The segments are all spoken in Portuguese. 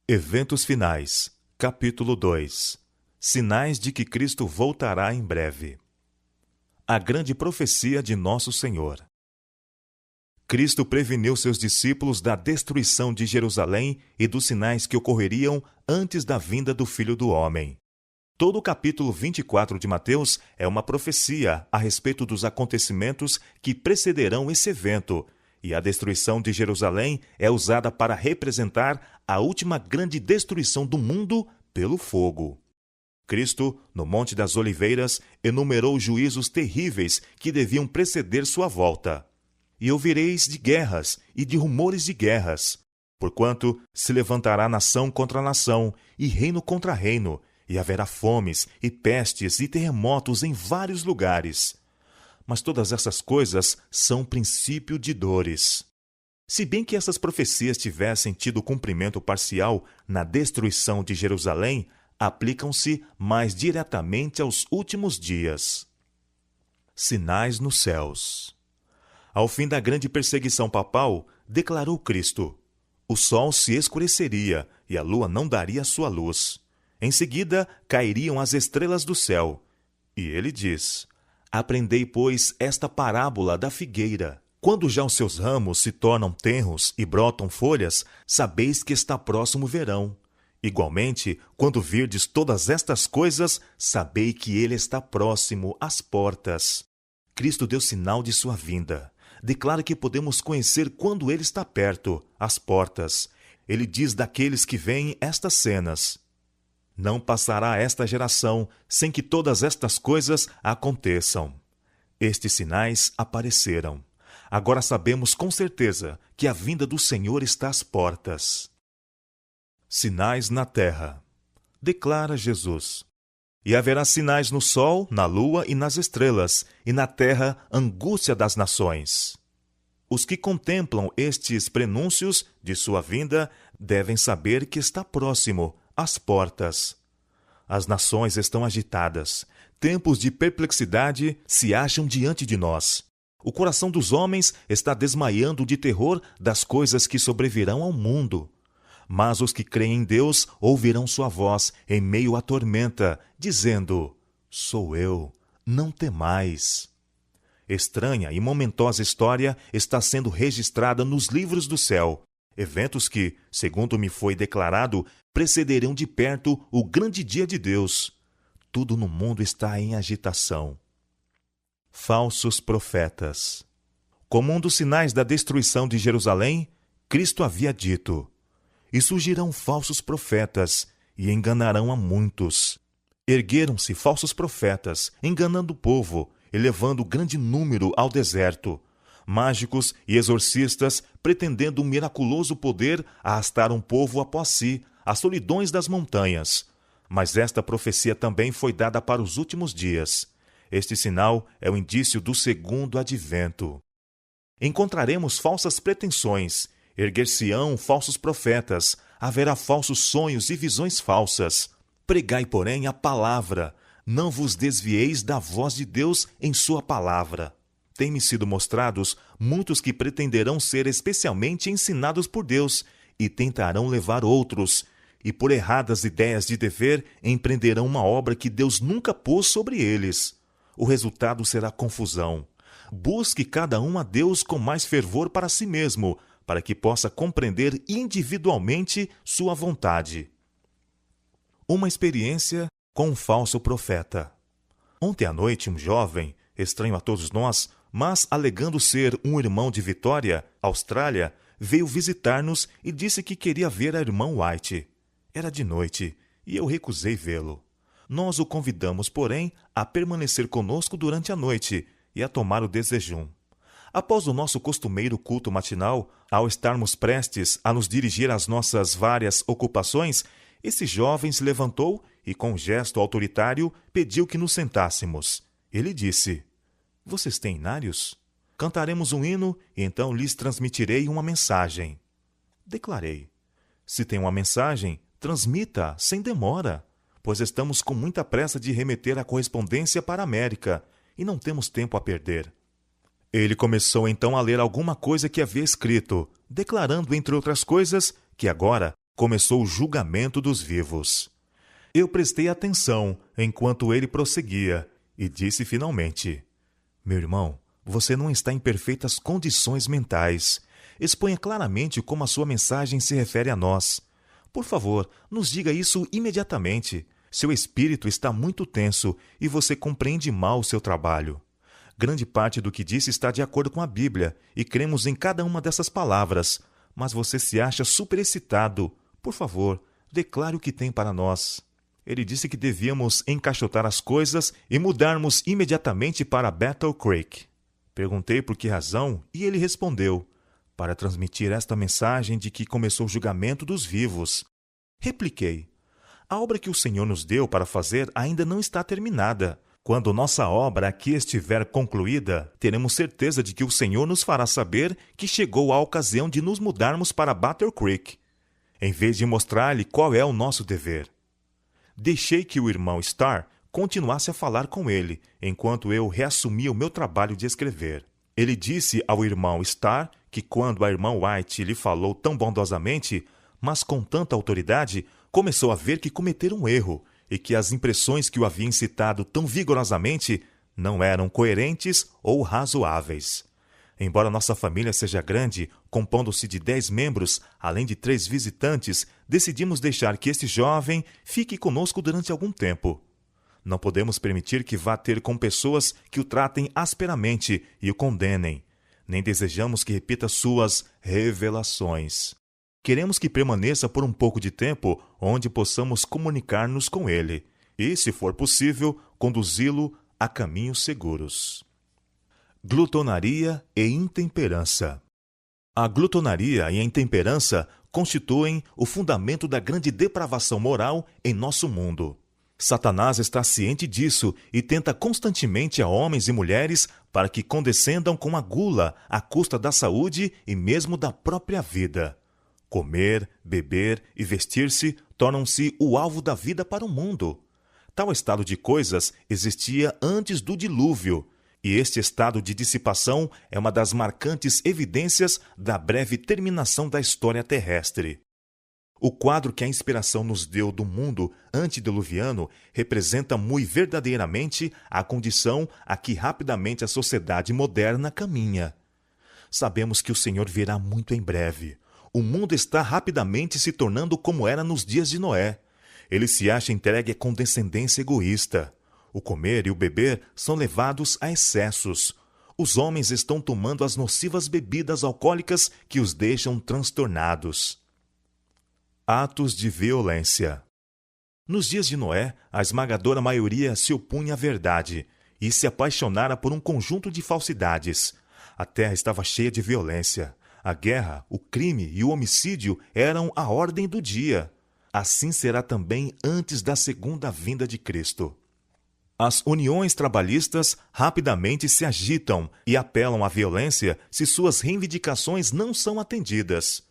Eventos finais, capítulo 2. Sinais de que Cristo voltará em breve. A grande profecia de Nosso Senhor. Cristo preveniu seus discípulos da destruição de Jerusalém e dos sinais que ocorreriam antes da vinda do Filho do Homem. Todo o capítulo 24 de Mateus é uma profecia a respeito dos acontecimentos que precederão esse evento, e a destruição de Jerusalém é usada para representar a última grande destruição do mundo pelo fogo. Cristo, no Monte das Oliveiras, enumerou juízos terríveis que deviam preceder sua volta. E ouvireis de guerras e de rumores de guerras, porquanto se levantará nação contra nação e reino contra reino, e haverá fomes e pestes e terremotos em vários lugares. Mas todas essas coisas são princípio de dores. Se bem que essas profecias tivessem tido cumprimento parcial na destruição de Jerusalém, aplicam-se mais diretamente aos últimos dias. Sinais nos céus. Ao fim da grande perseguição papal, declarou Cristo: o sol se escureceria e a lua não daria sua luz. Em seguida, cairiam as estrelas do céu. E ele diz: aprendei, pois, esta parábola da figueira. Quando já os seus ramos se tornam tenros e brotam folhas, sabeis que está próximo o verão. Igualmente, quando virdes todas estas coisas, sabei que ele está próximo às portas. Cristo deu sinal de sua vinda. Declara que podemos conhecer quando ele está perto, às portas. Ele diz daqueles que veem estas cenas: não passará esta geração sem que todas estas coisas aconteçam. Estes sinais apareceram. Agora sabemos com certeza que a vinda do Senhor está às portas. Sinais na terra. Declara Jesus: e haverá sinais no sol, na lua e nas estrelas, e na terra angústia das nações. Os que contemplam estes prenúncios de sua vinda devem saber que está próximo, às portas. As nações estão agitadas. Tempos de perplexidade se acham diante de nós. O coração dos homens está desmaiando de terror das coisas que sobrevirão ao mundo. Mas os que creem em Deus ouvirão sua voz em meio à tormenta, dizendo: sou eu, não temais. Estranha e momentosa história está sendo registrada nos livros do céu. Eventos que, segundo me foi declarado, precederão de perto o grande dia de Deus. Tudo no mundo está em agitação. Falsos profetas. Como um dos sinais da destruição de Jerusalém, Cristo havia dito: e surgirão falsos profetas, e enganarão a muitos. Ergueram-se falsos profetas, enganando o povo, e levando grande número ao deserto. Mágicos e exorcistas, pretendendo um miraculoso poder, arrastaram o povo após si, às solidões das montanhas. Mas esta profecia também foi dada para os últimos dias. Este sinal é o indício do segundo advento. Encontraremos falsas pretensões, erguer-se-ão falsos profetas, haverá falsos sonhos e visões falsas. Pregai, porém, a palavra, não vos desvieis da voz de Deus em sua palavra. Têm-me sido mostrados muitos que pretenderão ser especialmente ensinados por Deus e tentarão levar outros, e por erradas ideias de dever empreenderão uma obra que Deus nunca pôs sobre eles. O resultado será confusão. Busque cada um a Deus com mais fervor para si mesmo, para que possa compreender individualmente sua vontade. Uma experiência com um falso profeta. Ontem à noite, um jovem, estranho a todos nós, mas alegando ser um irmão de Vitória, Austrália, veio visitar-nos e disse que queria ver a irmã White. Era de noite, e eu recusei vê-lo. Nós o convidamos, porém, a permanecer conosco durante a noite e a tomar o desjejum. Após o nosso costumeiro culto matinal, ao estarmos prestes a nos dirigir às nossas várias ocupações, esse jovem se levantou e, com um gesto autoritário, pediu que nos sentássemos. Ele disse: vocês têm inários? Cantaremos um hino e então lhes transmitirei uma mensagem. Declarei: se tem uma mensagem, transmita sem demora, pois estamos com muita pressa de remeter a correspondência para a América e não temos tempo a perder. Ele começou então a ler alguma coisa que havia escrito, declarando, entre outras coisas, que agora começou o julgamento dos vivos. Eu prestei atenção enquanto ele prosseguia e disse finalmente: Meu irmão, você não está em perfeitas condições mentais. Exponha claramente como a sua mensagem se refere a nós. Por favor, nos diga isso imediatamente. Seu espírito está muito tenso e você compreende mal o seu trabalho. Grande parte do que disse está de acordo com a Bíblia e cremos em cada uma dessas palavras, mas você se acha superexcitado. Por favor, declare o que tem para nós. Ele disse que devíamos encaixotar as coisas e mudarmos imediatamente para Battle Creek. Perguntei por que razão e ele respondeu: para transmitir esta mensagem de que começou o julgamento dos vivos. Repliquei: a obra que o Senhor nos deu para fazer ainda não está terminada. Quando nossa obra aqui estiver concluída, teremos certeza de que o Senhor nos fará saber que chegou a ocasião de nos mudarmos para Battle Creek, em vez de mostrar-lhe qual é o nosso dever. Deixei que o irmão Starr continuasse a falar com ele, enquanto eu reassumia o meu trabalho de escrever. Ele disse ao irmão Starr que quando a irmã White lhe falou tão bondosamente, mas com tanta autoridade, começou a ver que cometera um erro e que as impressões que o haviam incitado tão vigorosamente não eram coerentes ou razoáveis. Embora nossa família seja grande, compondo-se de 10 membros, além de 3 visitantes, decidimos deixar que este jovem fique conosco durante algum tempo. Não podemos permitir que vá ter com pessoas que o tratem asperamente e o condenem. Nem desejamos que repita suas revelações. Queremos que permaneça por um pouco de tempo onde possamos comunicar-nos com ele e, se for possível, conduzi-lo a caminhos seguros. Glutonaria e intemperança. A glutonaria e a intemperança constituem o fundamento da grande depravação moral em nosso mundo. Satanás está ciente disso e tenta constantemente a homens e mulheres para que condescendam com a gula à custa da saúde e mesmo da própria vida. Comer, beber e vestir-se tornam-se o alvo da vida para o mundo. Tal estado de coisas existia antes do dilúvio, e este estado de dissipação é uma das marcantes evidências da breve terminação da história terrestre. O quadro que a inspiração nos deu do mundo antediluviano representa muito verdadeiramente a condição a que rapidamente a sociedade moderna caminha. Sabemos que o Senhor virá muito em breve. O mundo está rapidamente se tornando como era nos dias de Noé. Ele se acha entregue à condescendência egoísta. O comer e o beber são levados a excessos. Os homens estão tomando as nocivas bebidas alcoólicas que os deixam transtornados. Atos de violência. Nos dias de Noé, a esmagadora maioria se opunha à verdade e se apaixonara por um conjunto de falsidades. A terra estava cheia de violência. A guerra, o crime e o homicídio eram a ordem do dia. Assim será também antes da segunda vinda de Cristo. As uniões trabalhistas rapidamente se agitam e apelam à violência se suas reivindicações não são atendidas.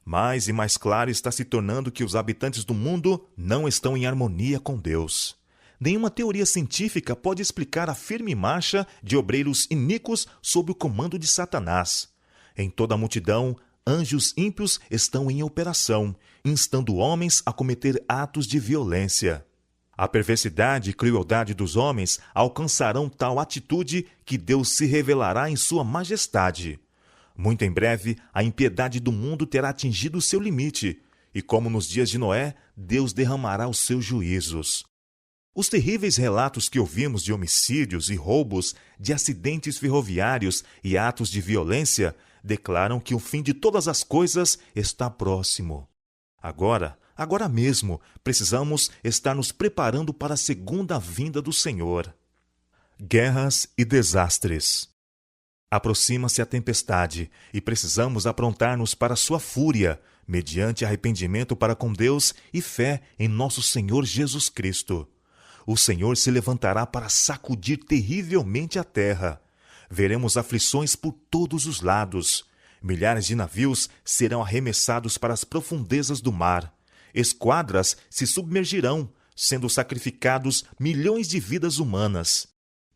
Mais e mais claro está se tornando que os habitantes do mundo não estão em harmonia com Deus. Nenhuma teoria científica pode explicar a firme marcha de obreiros iníquos sob o comando de Satanás. Em toda a multidão, anjos ímpios estão em operação, instando homens a cometer atos de violência. A perversidade e crueldade dos homens alcançarão tal atitude que Deus se revelará em sua majestade. Muito em breve, a impiedade do mundo terá atingido o seu limite, e como nos dias de Noé, Deus derramará os seus juízos. Os terríveis relatos que ouvimos de homicídios e roubos, de acidentes ferroviários e atos de violência, declaram que o fim de todas as coisas está próximo. Agora mesmo, precisamos estar nos preparando para a segunda vinda do Senhor. Guerras e desastres. Aproxima-se a tempestade e precisamos aprontar-nos para sua fúria, mediante arrependimento para com Deus e fé em nosso Senhor Jesus Cristo. O Senhor se levantará para sacudir terrivelmente a terra. Veremos aflições por todos os lados. Milhares de navios serão arremessados para as profundezas do mar. Esquadras se submergirão, sendo sacrificados milhões de vidas humanas.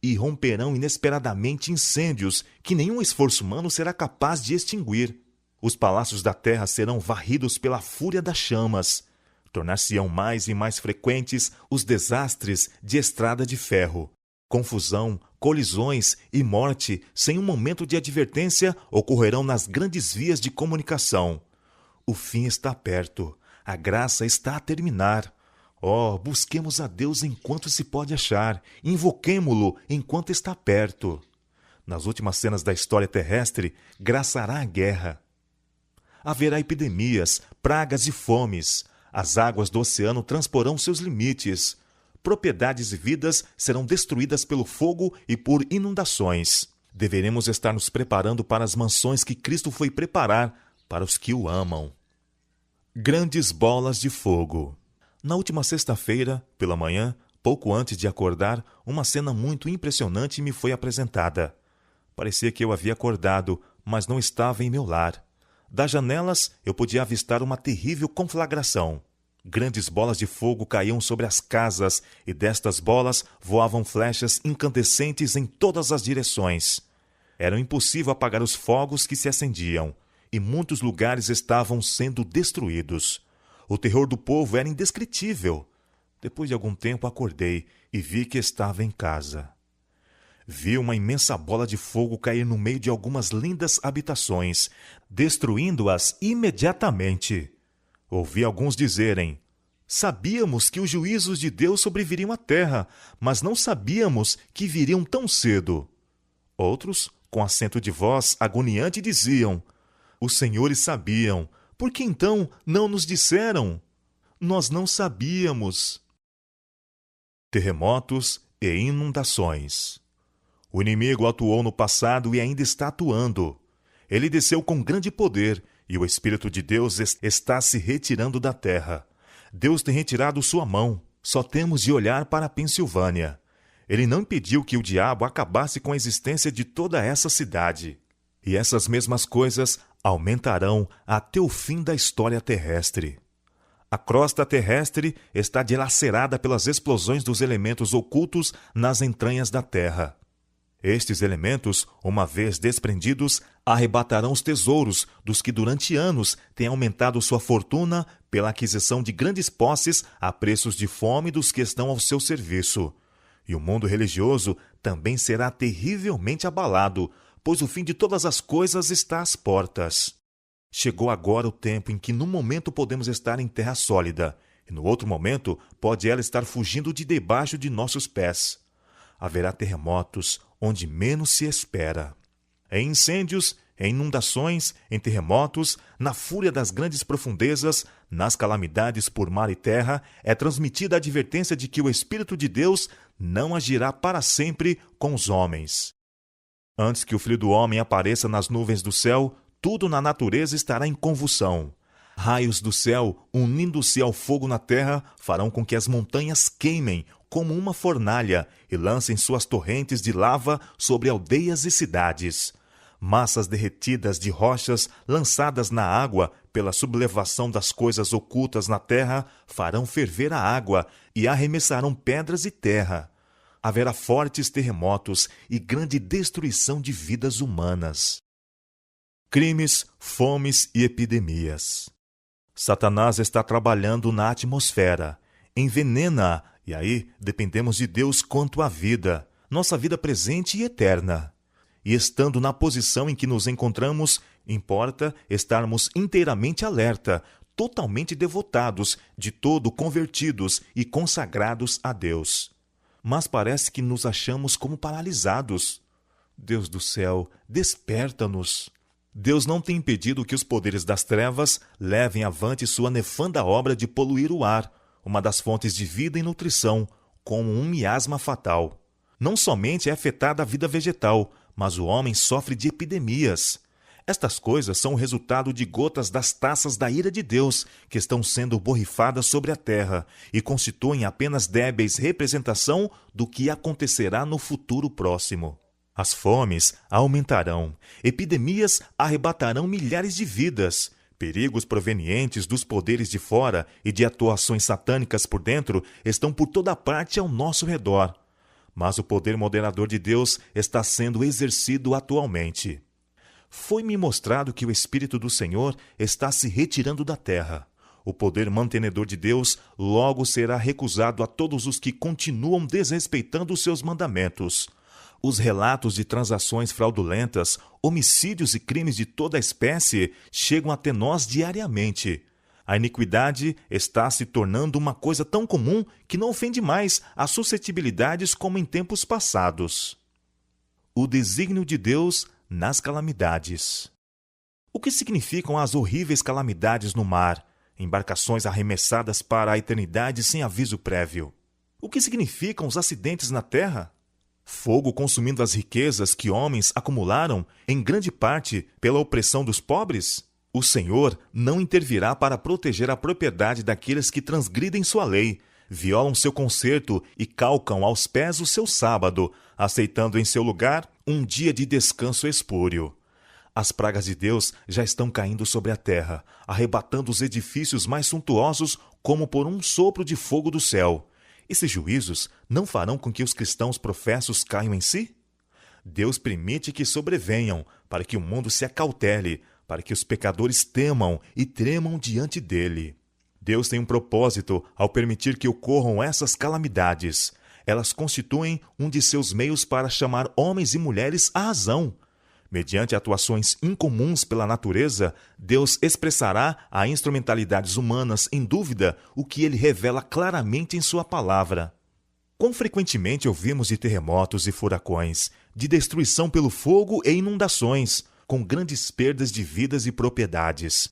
E romperão inesperadamente incêndios que nenhum esforço humano será capaz de extinguir. Os palácios da terra serão varridos pela fúria das chamas. Tornar-se-ão mais e mais frequentes os desastres de estrada de ferro. Confusão, colisões e morte, sem um momento de advertência, ocorrerão nas grandes vias de comunicação. O fim está perto. A graça está a terminar. Oh, busquemos a Deus enquanto se pode achar. Invoquemo-lo enquanto está perto. Nas últimas cenas da história terrestre, graçará a guerra. Haverá epidemias, pragas e fomes. As águas do oceano transporão seus limites. Propriedades e vidas serão destruídas pelo fogo e por inundações. Deveremos estar nos preparando para as mansões que Cristo foi preparar para os que o amam. Grandes bolas de fogo. Na última sexta-feira, pela manhã, pouco antes de acordar, uma cena muito impressionante me foi apresentada. Parecia que eu havia acordado, mas não estava em meu lar. Das janelas, eu podia avistar uma terrível conflagração. Grandes bolas de fogo caíam sobre as casas, e destas bolas voavam flechas incandescentes em todas as direções. Era impossível apagar os fogos que se acendiam, e muitos lugares estavam sendo destruídos. O terror do povo era indescritível. Depois de algum tempo acordei e vi que estava em casa. Vi uma imensa bola de fogo cair no meio de algumas lindas habitações, destruindo-as imediatamente. Ouvi alguns dizerem: sabíamos que os juízos de Deus sobreviriam à terra, mas não sabíamos que viriam tão cedo. Outros, com acento de voz agoniante, diziam: os senhores sabiam, por que então não nos disseram? Nós não sabíamos. Terremotos e inundações. O inimigo atuou no passado e ainda está atuando. Ele desceu com grande poder e o Espírito de Deus está se retirando da terra. Deus tem retirado sua mão. Só temos de olhar para a Pensilvânia. Ele não impediu que o diabo acabasse com a existência de toda essa cidade. E essas mesmas coisas aumentarão até o fim da história terrestre. A crosta terrestre está dilacerada pelas explosões dos elementos ocultos nas entranhas da terra. Estes elementos, uma vez desprendidos, arrebatarão os tesouros dos que durante anos têm aumentado sua fortuna pela aquisição de grandes posses a preços de fome dos que estão ao seu serviço. E o mundo religioso também será terrivelmente abalado, pois o fim de todas as coisas está às portas. Chegou agora o tempo em que num momento podemos estar em terra sólida, e no outro momento pode ela estar fugindo de debaixo de nossos pés. Haverá terremotos onde menos se espera. Em incêndios, em inundações, em terremotos, na fúria das grandes profundezas, nas calamidades por mar e terra, é transmitida a advertência de que o Espírito de Deus não agirá para sempre com os homens. Antes que o Filho do Homem apareça nas nuvens do céu, tudo na natureza estará em convulsão. Raios do céu, unindo-se ao fogo na terra, farão com que as montanhas queimem como uma fornalha e lancem suas torrentes de lava sobre aldeias e cidades. Massas derretidas de rochas lançadas na água pela sublevação das coisas ocultas na terra farão ferver a água e arremessarão pedras e terra. Haverá fortes terremotos e grande destruição de vidas humanas. Crimes, fomes e epidemias. Satanás está trabalhando na atmosfera, envenena-a, e aí dependemos de Deus quanto à vida, nossa vida presente e eterna. E estando na posição em que nos encontramos, importa estarmos inteiramente alerta, totalmente devotados, de todo convertidos e consagrados a Deus. Mas parece que nos achamos como paralisados. Deus do céu, desperta-nos. Deus não tem impedido que os poderes das trevas levem avante sua nefanda obra de poluir o ar, uma das fontes de vida e nutrição, como um miasma fatal. Não somente é afetada a vida vegetal, mas o homem sofre de epidemias. Estas coisas são o resultado de gotas das taças da ira de Deus que estão sendo borrifadas sobre a terra e constituem apenas débeis representação do que acontecerá no futuro próximo. As fomes aumentarão, epidemias arrebatarão milhares de vidas, perigos provenientes dos poderes de fora e de atuações satânicas por dentro estão por toda parte ao nosso redor. Mas o poder moderador de Deus está sendo exercido atualmente. foi-me mostrado que o Espírito do Senhor está se retirando da terra. O poder mantenedor de Deus logo será recusado a todos os que continuam desrespeitando os seus mandamentos. Os relatos de transações fraudulentas, homicídios e crimes de toda a espécie chegam até nós diariamente. A iniquidade está se tornando uma coisa tão comum que não ofende mais as suscetibilidades como em tempos passados. O desígnio de Deus nas calamidades. O que significam as horríveis calamidades no mar, embarcações arremessadas para a eternidade sem aviso prévio? O que significam os acidentes na terra? Fogo consumindo as riquezas que homens acumularam, em grande parte pela opressão dos pobres? O Senhor não intervirá para proteger a propriedade daqueles que transgridem sua lei, violam seu concerto e calcam aos pés o seu sábado, aceitando em seu lugar um dia de descanso espúrio. As pragas de Deus já estão caindo sobre a terra, arrebatando os edifícios mais suntuosos como por um sopro de fogo do céu. Esses juízos não farão com que os cristãos professos caiam em si? Deus permite que sobrevenham, para que o mundo se acautele, para que os pecadores temam e tremam diante dele. Deus tem um propósito ao permitir que ocorram essas calamidades. Elas constituem um de seus meios para chamar homens e mulheres à razão. Mediante atuações incomuns pela natureza, Deus expressará a instrumentalidades humanas em dúvida o que ele revela claramente em sua palavra. Quão frequentemente ouvimos de terremotos e furacões, de destruição pelo fogo e inundações, com grandes perdas de vidas e propriedades.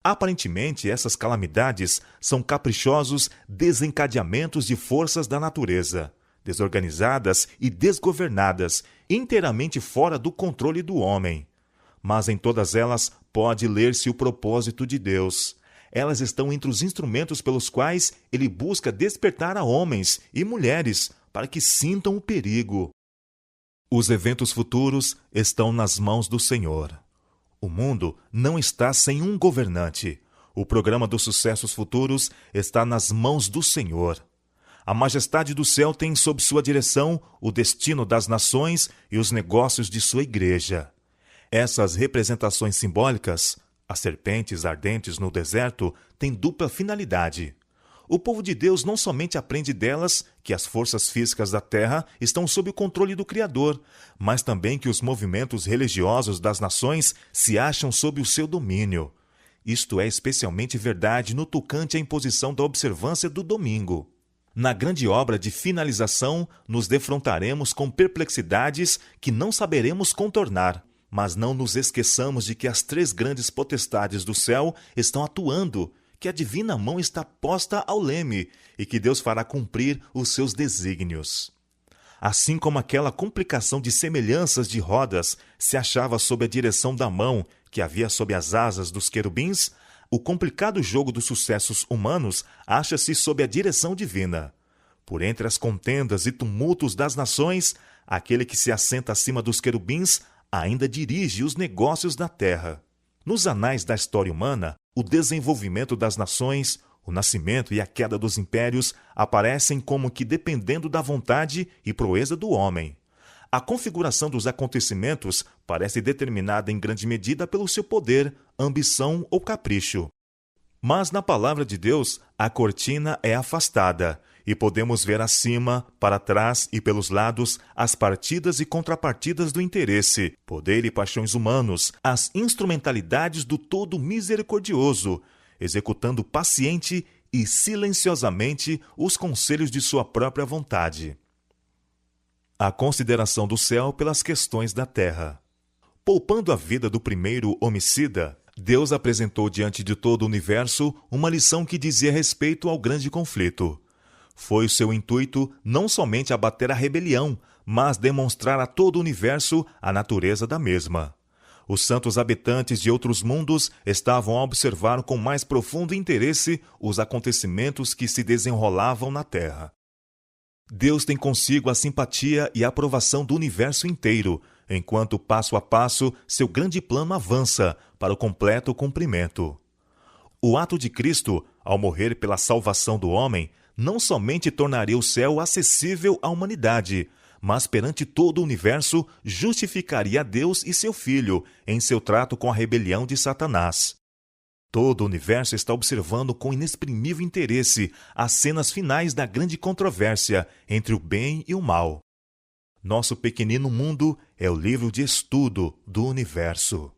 Aparentemente, essas calamidades são caprichosos desencadeamentos de forças da natureza, desorganizadas e desgovernadas, inteiramente fora do controle do homem. Mas em todas elas pode ler-se o propósito de Deus. Elas estão entre os instrumentos pelos quais ele busca despertar a homens e mulheres para que sintam o perigo. Os eventos futuros estão nas mãos do Senhor. O mundo não está sem um governante. O programa dos sucessos futuros está nas mãos do Senhor. A majestade do céu tem sob sua direção o destino das nações e os negócios de sua igreja. Essas representações simbólicas, as serpentes ardentes no deserto, têm dupla finalidade. O povo de Deus não somente aprende delas que as forças físicas da terra estão sob o controle do Criador, mas também que os movimentos religiosos das nações se acham sob o seu domínio. Isto é especialmente verdade no tocante à imposição da observância do domingo. Na grande obra de finalização, nos defrontaremos com perplexidades que não saberemos contornar, mas não nos esqueçamos de que as três grandes potestades do céu estão atuando, que a divina mão está posta ao leme e que Deus fará cumprir os seus desígnios. Assim como aquela complicação de semelhanças de rodas se achava sob a direção da mão que havia sob as asas dos querubins, o complicado jogo dos sucessos humanos acha-se sob a direção divina. Por entre as contendas e tumultos das nações, aquele que se assenta acima dos querubins ainda dirige os negócios da terra. Nos anais da história humana, o desenvolvimento das nações, o nascimento e a queda dos impérios aparecem como que dependendo da vontade e proeza do homem. A configuração dos acontecimentos parece determinada em grande medida pelo seu poder, ambição ou capricho. Mas na palavra de Deus, a cortina é afastada, e podemos ver acima, para trás e pelos lados as partidas e contrapartidas do interesse, poder e paixões humanos, as instrumentalidades do Todo Misericordioso, executando paciente e silenciosamente os conselhos de sua própria vontade. A consideração do céu pelas questões da terra. Poupando a vida do primeiro homicida, Deus apresentou diante de todo o universo uma lição que dizia respeito ao grande conflito. Foi o seu intuito não somente abater a rebelião, mas demonstrar a todo o universo a natureza da mesma. Os santos habitantes de outros mundos estavam a observar com mais profundo interesse os acontecimentos que se desenrolavam na Terra. Deus tem consigo a simpatia e a aprovação do universo inteiro, enquanto passo a passo seu grande plano avança para o completo cumprimento. O ato de Cristo, ao morrer pela salvação do homem, não somente tornaria o céu acessível à humanidade, mas perante todo o universo justificaria Deus e seu Filho em seu trato com a rebelião de Satanás. Todo o universo está observando com inexprimível interesse as cenas finais da grande controvérsia entre o bem e o mal. Nosso pequenino mundo é o livro de estudo do universo.